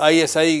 ISI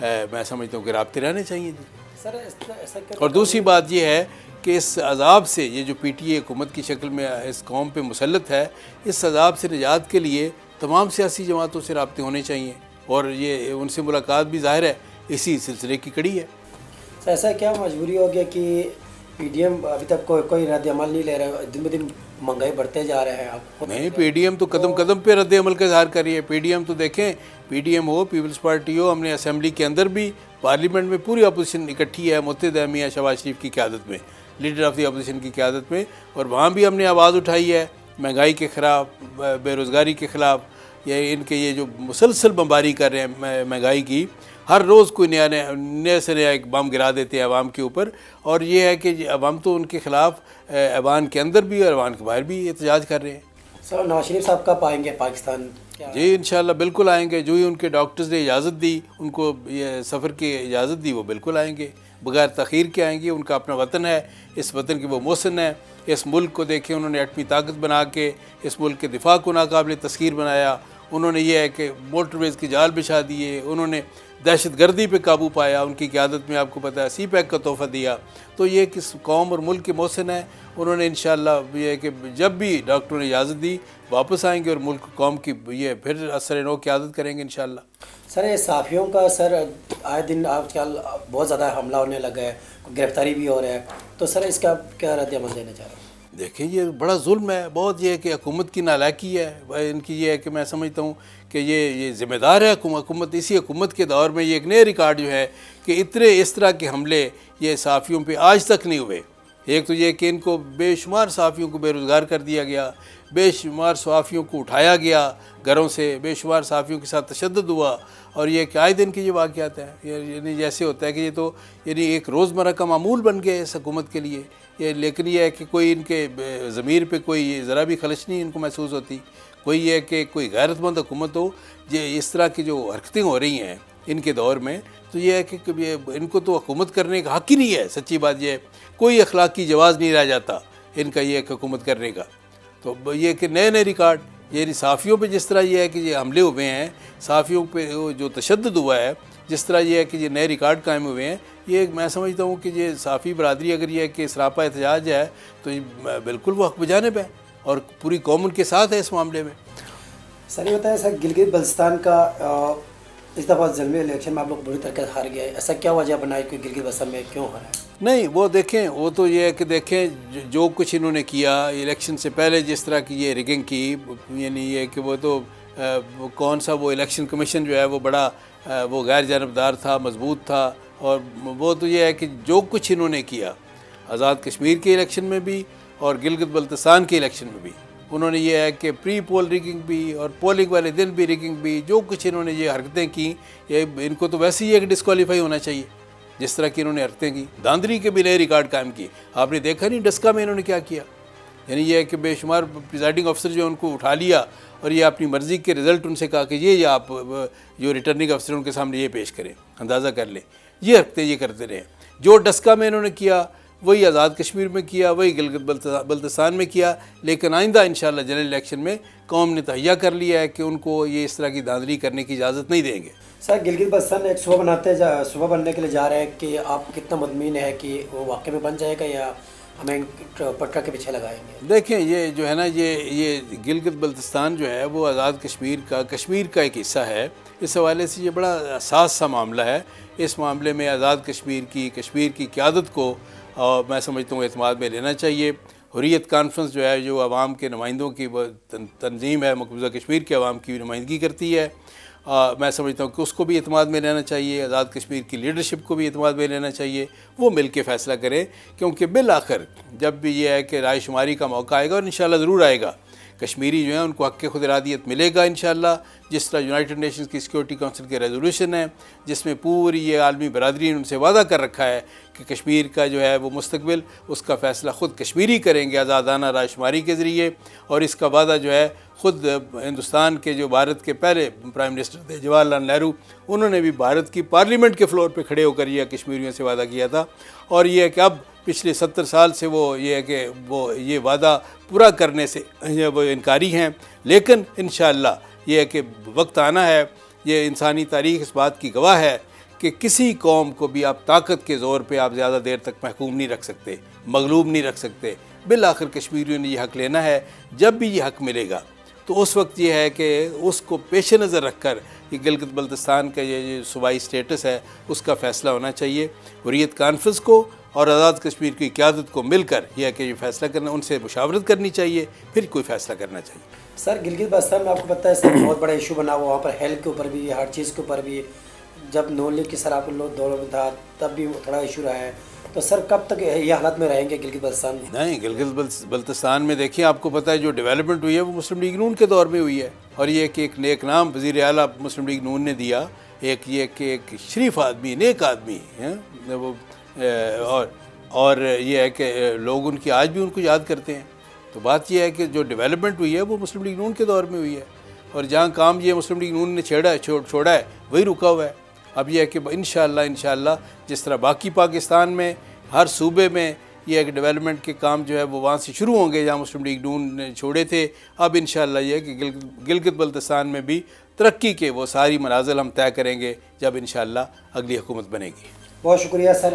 میں سمجھتا ہوں کہ رابطے رہنے چاہیے جی۔ سر ایسا کیا اور دوسری بات یہ ہے کہ اس عذاب سے یہ جو پی ٹی اے حکومت کی شکل میں اس قوم پہ مسلط ہے، اس عذاب سے نجات کے لیے تمام سیاسی جماعتوں سے رابطے ہونے چاہیے، اور یہ ان سے ملاقات بھی ظاہر ہے اسی سلسلے کی کڑی ہے۔ سر ایسا کیا مجبوری ہو گیا کہ پی ڈی ایم ابھی تک کوئی رد عمل نہیں لے رہا، دن بہ دن مہنگائی بڑھتے جا رہے ہیں؟ آپ نہیں، پی ڈی ایم تو قدم قدم پہ رد عمل کا اظہار کر رہی ہے۔ پی ڈی ایم تو دیکھیں، پی ڈی ایم ہو، پیپلز پارٹی ہو، ہم نے اسمبلی کے اندر بھی، پارلیمنٹ میں پوری اپوزیشن اکٹھی ہے متحد میاں شہباز شریف کی قیادت میں، لیڈر آف دی اپوزیشن کی قیادت میں، اور وہاں بھی ہم نے آواز اٹھائی ہے مہنگائی کے خلاف، بے روزگاری کے خلاف، یا ان کے یہ جو مسلسل بمباری کر رہے ہیں مہنگائی کی، ہر روز کوئی نیا سے نیا ایک بم گرا دیتے ہیں عوام کے اوپر، اور یہ ہے کہ عوام تو ان کے خلاف ایوان کے اندر بھی اور ایوان کے باہر بھی احتجاج کر رہے ہیں۔ سر نواز شریف صاحب کب آئیں گے پاکستان؟ جی انشاءاللہ بالکل آئیں گے، جو ہی ان کے ڈاکٹرز نے اجازت دی، ان کو یہ سفر کی اجازت دی، وہ بالکل آئیں گے، بغیر تاخیر کے آئیں گے۔ ان کا اپنا وطن ہے، اس وطن کے وہ محسن ہیں۔ اس ملک کو دیکھیں، انہوں نے ایٹمی طاقت بنا کے اس ملک کے دفاع کو ناقابل تسخیر بنایا۔ انہوں نے یہ ہے کہ موٹر ویز کی جال بچھا دیے، انہوں نے دہشت گردی پہ قابو پایا، ان کی قیادت میں آپ کو پتہ ہے سی پیک کا تحفہ دیا۔ تو یہ کس قوم اور ملک کے محسن ہیں، انہوں نے انشاءاللہ یہ ہے کہ جب بھی ڈاکٹروں نے اجازت دی واپس آئیں گے، اور ملک قوم کی یہ پھر اثر نو قیادت کریں گے انشاءاللہ۔ سر یہ صحافیوں کا سر آئے دن آج کل بہت زیادہ حملہ ہونے لگا ہے، گرفتاری بھی ہو رہا ہے، تو سر اس کا کیا رد عمل دینا چاہ رہے ہیں؟ دیکھیں یہ بڑا ظلم ہے، بہت یہ ہے کہ حکومت کی نالائکی ہے ان کی، یہ ہے کہ میں سمجھتا ہوں کہ یہ ذمہ دار ہے حکومت۔ اسی حکومت کے دور میں یہ ایک نئے ریکارڈ جو ہے کہ اتنے اس طرح کے حملے یہ صحافیوں پہ آج تک نہیں ہوئے۔ ایک تو یہ کہ ان کو بے شمار صحافیوں کو بے روزگار کر دیا گیا، بے شمار صحافیوں کو اٹھایا گیا گھروں سے، بے شمار صحافیوں کے ساتھ تشدد ہوا، اور یہ کہ آئے دن کے یہ واقعات ہیں، یعنی جیسے ہوتا ہے کہ یہ تو یعنی ایک روزمرہ کا معمول بن گیا اس حکومت کے لیے یہ۔ لیکن یہ ہے کہ کوئی ان کے ضمیر پہ کوئی ذرا بھی خلش نہیں ان کو محسوس ہوتی۔ کوئی یہ کہ کوئی غیرت مند حکومت ہو، یہ اس طرح کی جو حرکتیں ہو رہی ہیں ان کے دور میں، تو یہ ہے کہ ان کو تو حکومت کرنے کا حق ہی نہیں ہے۔ سچی بات یہ ہے، کوئی اخلاقی جواز نہیں رہ جاتا ان کا یہ حکومت کرنے کا۔ تو یہ کہ نئے نئے ریکارڈ، یہ صحافیوں پہ جس طرح یہ ہے کہ یہ حملے ہوئے ہیں، صحافیوں پہ جو تشدد ہوا ہے، جس طرح یہ ہے کہ یہ نئے ریکارڈ قائم ہوئے ہیں، یہ میں سمجھتا ہوں کہ یہ صحافی برادری اگر یہ ہے کہ سراپا احتجاج ہے تو یہ بالکل وہ حق بجانب ہے، اور پوری قوم ان کے ساتھ ہے اس معاملے میں۔ سر یہ بتائیں سر، گلگت بلتستان کا اس دفعہ ضلعی الیکشن میں آپ لوگ بری طرح ہار گئے، ایسا کیا وجہ بنائی کہ گلگت بلتستان میں کیوں ہارا ہے؟ نہیں وہ دیکھیں، وہ تو یہ ہے کہ دیکھیں جو کچھ انہوں نے کیا الیکشن سے پہلے، جس طرح کی یہ ریگنگ کی، یعنی یہ کہ وہ تو کون سا وہ الیکشن کمیشن جو ہے وہ بڑا وہ غیر جانبدار تھا، مضبوط تھا، اور وہ تو یہ ہے کہ جو کچھ انہوں نے کیا آزاد کشمیر کے الیکشن میں بھی اور گلگت بلتستان کے الیکشن میں بھی، انہوں نے یہ ہے کہ پری پول ریگنگ بھی اور پولنگ والے دن بھی ریگنگ بھی، جو کچھ انہوں نے یہ حرکتیں کی، یہ ان کو تو ویسے ہی ایک ڈسکوالیفائی ہونا چاہیے جس طرح کی انہوں نے حرکتیں کی۔ داندری کے بھی نئے ریکارڈ قائم کیے، آپ نے دیکھا نہیں ڈسکا میں انہوں نے کیا کیا، یعنی یہ ہے کہ بے شمار پریزائڈنگ افسر جو ان کو اٹھا لیا اور یہ اپنی مرضی کے رزلٹ ان سے کہا کہ یہ آپ جو ریٹرننگ افسر ان کے سامنے یہ پیش کریں، اندازہ کر لیں، یہ حرکتیں یہ کرتے رہے۔ جو ڈسکا میں انہوں نے کیا وہی آزاد کشمیر میں کیا، وہی گلگت بلتستان میں کیا، لیکن آئندہ انشاءاللہ جنرل الیکشن میں قوم نے تہیہ کر لیا ہے کہ ان کو یہ اس طرح کی دھاندلی کرنے کی اجازت نہیں دیں گے۔ سر گلگت بلتستان ایک صوبہ بننے کے لیے جا رہے ہیں، کہ آپ کتنا مطمئن ہے کہ وہ واقعی میں بن جائے گا یا ہمیں پٹرا کے پیچھے لگائیں گے؟ دیکھیں یہ جو ہے نا یہ گلگت بلتستان جو ہے وہ آزاد کشمیر کا ایک حصہ ہے، اس حوالے سے یہ بڑا حساس سا معاملہ ہے۔ اس معاملے میں آزاد کشمیر کی قیادت کو میں سمجھتا ہوں اعتماد میں لینا چاہیے۔ حریت کانفرنس جو ہے، جو عوام کے نمائندوں کی تنظیم ہے، مقبوضہ کشمیر کے عوام کی نمائندگی کرتی ہے، میں سمجھتا ہوں کہ اس کو بھی اعتماد میں لینا چاہیے، آزاد کشمیر کی لیڈرشپ کو بھی اعتماد میں لینا چاہیے، وہ مل کے فیصلہ کریں، کیونکہ بالآخر جب بھی یہ ہے کہ رائے شماری کا موقع آئے گا، اور انشاءاللہ ضرور آئے گا، کشمیری جو ہیں ان کو حق خود ارادیت ملے گا انشاءاللہ، جس طرح یونائٹڈ نیشنز کی سیکورٹی کونسل کے ریزولوشن ہے، جس میں پوری یہ عالمی برادری نے ان سے وعدہ کر رکھا ہے کہ کشمیر کا جو ہے وہ مستقبل، اس کا فیصلہ خود کشمیری کریں گے آزادانہ رائے شماری کے ذریعے، اور اس کا وعدہ جو ہے خود ہندوستان کے جو بھارت کے پہلے پرائم منسٹر تھے جواہر لال نہرو، انہوں نے بھی بھارت کی پارلیمنٹ کے فلور پہ کھڑے ہو کر یہ کشمیریوں سے وعدہ کیا تھا، اور یہ ہے کہ اب پچھلے 70 سال سے وہ یہ ہے کہ وہ یہ وعدہ پورا کرنے سے وہ انکاری ہیں، لیکن انشاءاللہ یہ ہے کہ وقت آنا ہے، یہ انسانی تاریخ اس بات کی گواہ ہے کہ کسی قوم کو بھی آپ طاقت کے زور پہ آپ زیادہ دیر تک محکوم نہیں رکھ سکتے، مغلوب نہیں رکھ سکتے۔ بالآخر کشمیریوں نے یہ حق لینا ہے۔ جب بھی یہ حق ملے گا تو اس وقت یہ ہے کہ اس کو پیش نظر رکھ کر یہ گلگت بلتستان کا یہ صوبائی سٹیٹس ہے اس کا فیصلہ ہونا چاہیے۔ حریت کانفرنس کو اور آزاد کشمیر کی قیادت کو مل کر یہ ہے کہ یہ فیصلہ کرنا، ان سے مشاورت کرنی چاہیے، پھر کوئی فیصلہ کرنا چاہیے۔ سر گلگت بلتستان میں آپ کو پتہ ہے سر بہت بڑا ایشو بنا ہوا، وہاں پر ہیلتھ کے اوپر بھی، ہر چیز کے اوپر بھی، جب نون لیگ کی سر آپ لوگ دور میں تھا تب بھی تھوڑا ایشو رہا ہے، تو سر کب تک یہ حالت میں رہیں گے گلگت بلتستان میں؟ نہیں، گلگت بلتستان میں دیکھیں آپ کو پتہ ہے جو ڈیولپمنٹ ہوئی ہے وہ مسلم لیگ نون کے دور میں ہوئی ہے، اور یہ کہ ایک نیک نام وزیر اعلیٰ مسلم لیگ نون نے دیا، ایک یہ کہ ایک شریف آدمی، نیک آدمی ہیں وہ، اور یہ ہے کہ لوگ ان کی آج بھی ان کو یاد کرتے ہیں۔ تو بات یہ ہے کہ جو ڈیولپمنٹ ہوئی ہے وہ مسلم لیگ نون کے دور میں ہوئی ہے، اور جہاں کام یہ مسلم لیگ نون نے چھوڑا ہے وہی رکا ہوا ہے۔ اب یہ ہے کہ انشاءاللہ جس طرح باقی پاکستان میں ہر صوبے میں یہ ایک ڈیولپمنٹ کے کام جو ہے وہ وہاں سے شروع ہوں گے جہاں مسلم لیگ نون نے چھوڑے تھے، اب انشاءاللہ یہ ہے کہ گلگت بلتستان میں بھی ترقی کے وہ ساری منازل ہم طے کریں گے جب انشاءاللہ اگلی حکومت بنے گی۔ بہت شکریہ سر۔